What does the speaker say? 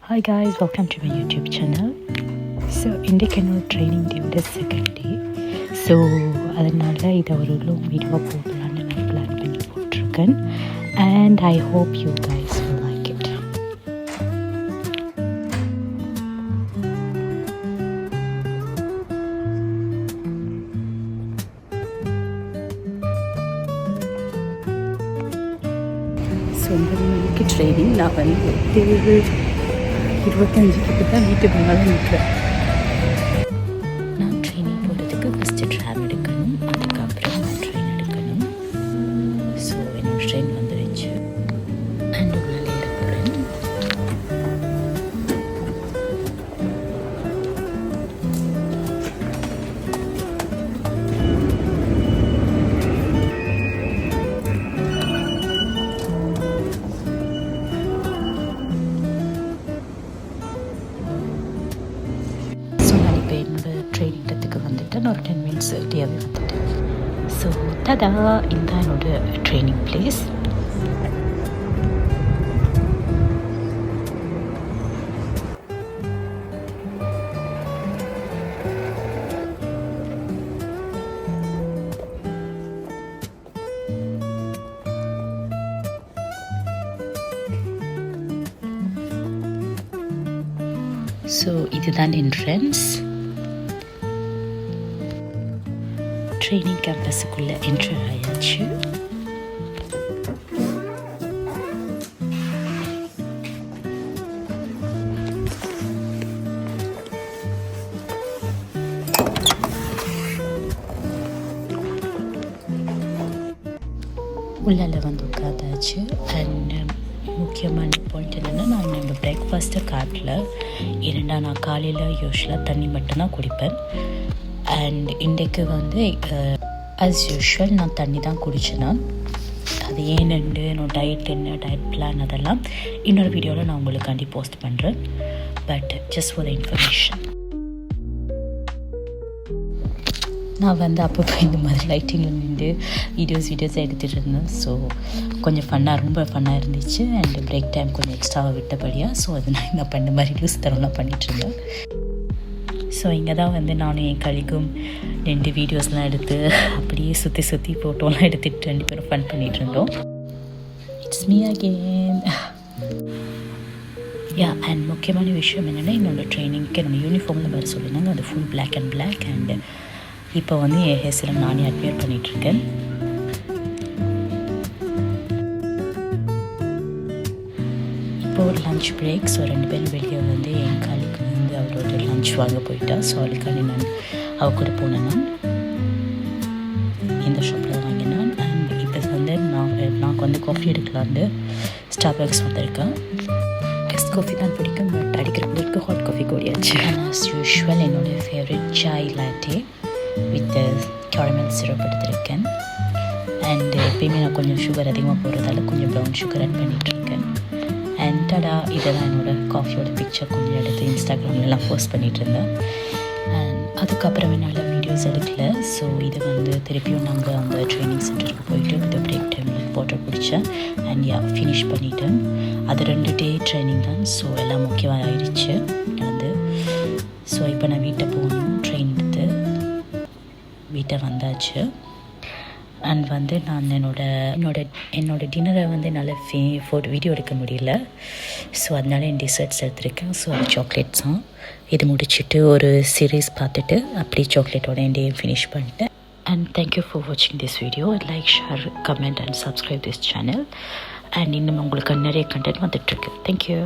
Hi guys, welcome to my YouTube channel. So இன்றைக்கு என்னோட training டேவோட second day. So அதனால் இதை ஒரு லாங் வீடியோவாக போடலான்னு நான் பிளான் பண்ணி போட்டிருக்கேன். And I hope you guys will like it. So 9 மணிக்கு ட்ரைனிங். நான் வந்து 7:25 தான் வீட்டுக்கு மேலே நிற்கிறேன். நான் ட்ரைனிங் போகிறதுக்கு ஃபஸ்ட்டு ட்ராம் எடுக்கணும், அதுக்கப்புறம் நான் ட்ரெயின் எடுக்கணும். ஸோ என்னோட ட்ரெயின் வந்துருச்சு அண்ட் உள்ளே ஏற போகிறேன். ட்ரைனிங்கிறதுக்கு வந்துட்டு நான் ஒரு 10 minutes ஏர்லியாகவே வந்துட்டேன். ஸோ ததா இந்த என்னோட ட்ரைனிங் பிளேஸ். ஸோ இதுதான் என்ட்ரன்ஸ். ட்ரைனிங் கேம்பஸுக்குள்ளே என்ட்ரு ஆயாச்சு. உள்ளே வந்து உட்காந்தாச்சு. அண்ட் முக்கியமான பாயிண்ட் என்னென்னா, நான் என்னோடய பிரேக்ஃபாஸ்ட்டை காட்டல. ஏன்னா நான் காலையில் யூஸ்வலாக தண்ணி மட்டும்தான் குடிப்பேன். அண்ட் இன்றைக்கு வந்து ஆஸ் யூஷுவல் நான் தண்ணி தான் குடிச்சேன்னா, அது ஏனென்று என்னோட டயட் என்ன, டயட் பிளான் அதெல்லாம் இன்னொரு வீடியோவில் நான் உங்களுக்காண்டி போஸ்ட் பண்ணுறேன். But just for the information. நான் வந்து அப்பப்போ இந்த மாதிரி லைட்டிங்கில் நின்று வீடியோஸ் எடுத்துகிட்டு இருந்தேன். ஸோ கொஞ்சம் ரொம்ப ஃபன்னாக இருந்துச்சு. அண்ட் பிரேக் டைம் கொஞ்சம் எக்ஸ்ட்ராவாக விட்டபடியாக ஸோ அது நான் இந்த பண்ண மாதிரி லூஸ் தரம்லாம் பண்ணிகிட்ருந்தேன். ஸோ இங்கே தான் வந்து நானும் என் கழிக்கும் 2 வீடியோஸ்லாம் எடுத்து அப்படியே சுற்றி ஃபோட்டோலாம் எடுத்துகிட்டு 2 பேரும் ஃபன் பண்ணிகிட்டு இருந்தோம். It's me again. Yeah, and முக்கியமான விஷயம் என்னென்னா, என்னோடய ட்ரைனிங்க்கு என்னோடய யூனிஃபார்மில் வர சொல்லியிருந்தாங்க. அது ஃபுல் பிளாக் அண்ட் இப்போ வந்து என் ஹேர்ஸ்லாம் நானே அட்மியர் பண்ணிகிட்ருக்கேன். இப்போ ஒரு லன்ச் பிரேக். ஸோ 2 பேரும் வெளியே வந்து என் காலிக்கு வந்து அவரோட லன்ச் வாங்க போயிட்டா. ஸோ அதுக்காண்டி நான் அவ கூட போனேன். நான் இந்த ஷாப்பில் வாங்கினேன். அண்ட் இப்போ வந்து நான் வந்து காஃபி எடுக்கலான்னு ஸ்டார்பக்ஸ் வந்திருக்கேன். கெஸ்ட் காஃபி தான் பிடிக்கும், பட் அடிக்கிற பிடிக்கும் ஹாட் காஃபி கூடியாச்சு. ஆஸ் யூஷுவல் என்னோடய favourite Sai latte with caramel syrup எடுத்திருக்கேன். அண்ட் எப்பயுமே நான் கொஞ்சம் சுகர் அதிகமாக போடுறதால கொஞ்சம் ப்ரௌன் சுகர் ஆட் பண்ணிகிட்ருக்கேன். அண்ட் டடா, இதெல்லாம் என்னோடய காஃபியோட பிக்சர் கொஞ்சம் எடுத்து இன்ஸ்டாகிராம்லாம் போஸ்ட் பண்ணிகிட்டு இருந்தேன். அண்ட் அதுக்கப்புறம் என்னால் வீடியோஸ் எடுக்கல. ஸோ இதை வந்து திருப்பியும் நாங்கள் அந்த ட்ரைனிங் சென்டருக்கு போயிட்டு வித் பிரேக் டைமில் போட்டோ பிடிச்சேன். அண்ட் ஃபினிஷ் பண்ணிவிட்டேன். அது 2 டே ட்ரைனிங் தான். ஸோ எல்லாம் முக்கியமாக ஆயிடுச்சு வந்து. ஸோ இப்போ நான் வீட்டை போகணும். ட்ரெயின் எடுத்து வீட்டை வந்தாச்சு. அண்ட் வந்து நான் என்னோட டின்னரை வந்து என்னால் வீடியோ எடுக்க முடியல. ஸோ அதனால என் டிசர்ட்ஸ் எடுத்திருக்கேன். ஸோ அது சாக்லேட்ஸ் தான். இது முடிச்சுட்டு ஒரு சீரீஸ் பார்த்துட்டு அப்படியே சாக்லேட்டோட என் டே ஃபினிஷ் பண்ணிட்டேன். அண்ட் தேங்க்யூ ஃபார் வாட்சிங் this video. Like, share, comment and subscribe this channel. And இன்னும் உங்களுக்கு நிறைய கண்டென்ட் வந்துட்டுருக்கு. தேங்க்யூ.